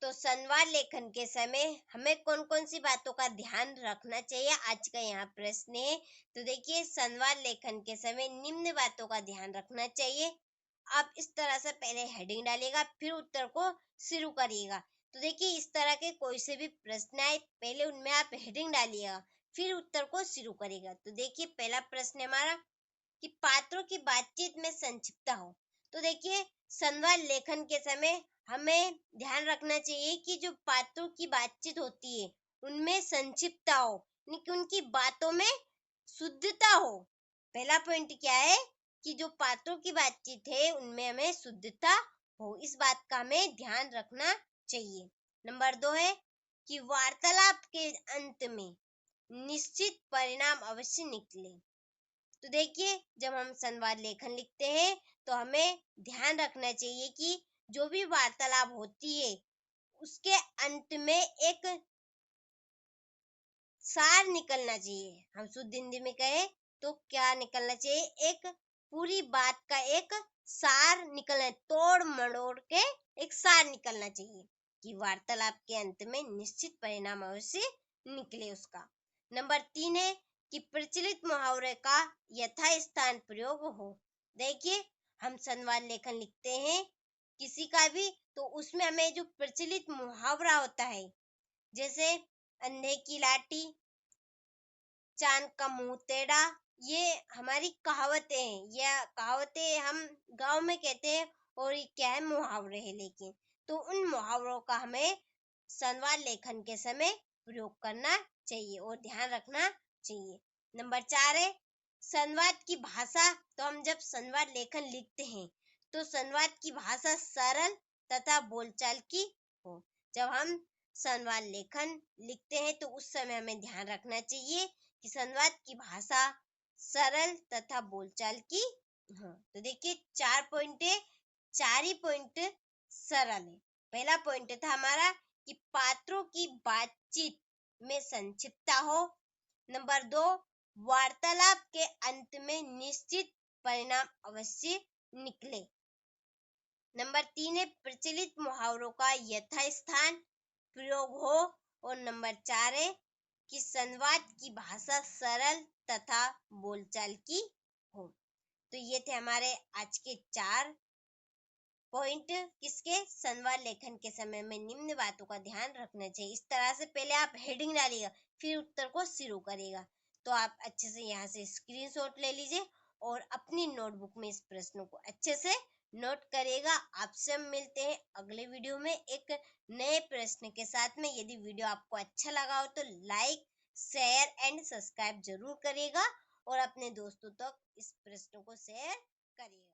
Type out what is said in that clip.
तो संवाद लेखन के समय हमें कौन कौन सी बातों का ध्यान रखना चाहिए, आज का यहाँ प्रश्न है। तो देखिए, संवाद लेखन के समय निम्न बातों का ध्यान रखना चाहिए। आप इस तरह से पहले हेडिंग डालिएगा, फिर उत्तर को शुरू करिएगा। तो देखिए, इस तरह के कोई से भी प्रश्न आए, पहले उनमें आप हेडिंग डालिएगा, फिर उत्तर को शुरू करिएगा। तो देखिए, पहला प्रश्न है हमारा कि पात्रों की बातचीत में संक्षिप्तता हो। तो देखिए, संवाद लेखन के समय हमें ध्यान रखना चाहिए कि जो पात्रों की बातचीत होती है उनमें संक्षिप्तता हो, यानी कि उनकी बातों में शुद्धता हो। पहला पॉइंट क्या है कि जो पात्रों की बातचीत है उनमें हमें शुद्धता हो, इस बात का हमें ध्यान रखना चाहिए। नंबर 2 है कि वार्तालाप के अंत में निश्चित परिणाम अवश्य निकले। तो देखिए, जब हम संवाद लेखन लिखते हैं तो हमें ध्यान रखना चाहिए कि जो भी वार्तालाप होती है उसके अंत में एक सार निकलना चाहिए। हम शुद्ध हिंदी में कहें तो क्या निकलना चाहिए, एक पूरी बात का एक सार निकलना, तोड़ मड़ोड़ के एक सार निकलना चाहिए कि वार्तालाप के अंत में निश्चित परिणाम अवश्य निकले उसका। नंबर 3 है कि प्रचलित मुहावरे का यथास्थान प्रयोग हो। देखिए, हम संवाद लेखन लिखते हैं किसी का भी, तो उसमें हमें जो प्रचलित मुहावरा होता है, जैसे अंधे की लाठी, चांद का मुंह टेढ़ा, ये हमारी कहावतें हैं। यह कहावतें हम गांव में कहते हैं और ये क्या है, मुहावरे हैं। लेकिन तो उन मुहावरों का हमें संवाद लेखन के समय प्रयोग करना चाहिए और ध्यान रखना चाहिए। नंबर 4 है संवाद की भाषा। तो हम जब संवाद लेखन लिखते हैं तो संवाद की भाषा सरल तथा बोलचाल की हो। जब हम संवाद लेखन लिखते हैं तो उस समय हमें ध्यान रखना चाहिए कि संवाद की भाषा सरल तथा बोलचाल की हो। तो देखिए, 4 पॉइंट है, 4 ही पॉइंट सरल है। पहला पॉइंट था हमारा कि पात्रों की बातचीत में संक्षिप्तता हो। नंबर 2, वार्तालाप के अंत में निश्चित परिणाम अवश्य निकले। नंबर 3 है प्रचलित मुहावरों का यथास्थान प्रयोग हो। और नंबर 4 है कि संवाद की भाषा सरल तथा बोलचाल की हो। तो ये थे हमारे आज के 4 पॉइंट, किसके, संवाद लेखन के समय में निम्न बातों का ध्यान रखना चाहिए। इस तरह से पहले आप हेडिंग डालिएगा, फिर उत्तर को शुरू करिएगा। तो आप अच्छे से यहाँ से स्क्रीनशॉट ले लीजिए और अपनी नोटबुक में इस प्रश्नों को अच्छे से नोट करिएगा। आपसे हम मिलते हैं अगले वीडियो में एक नए प्रश्न के साथ में। यदि वीडियो आपको अच्छा लगा हो तो लाइक, शेयर एंड सब्सक्राइब जरूर करिएगा और अपने दोस्तों तक इस प्रश्न को शेयर करिएगा।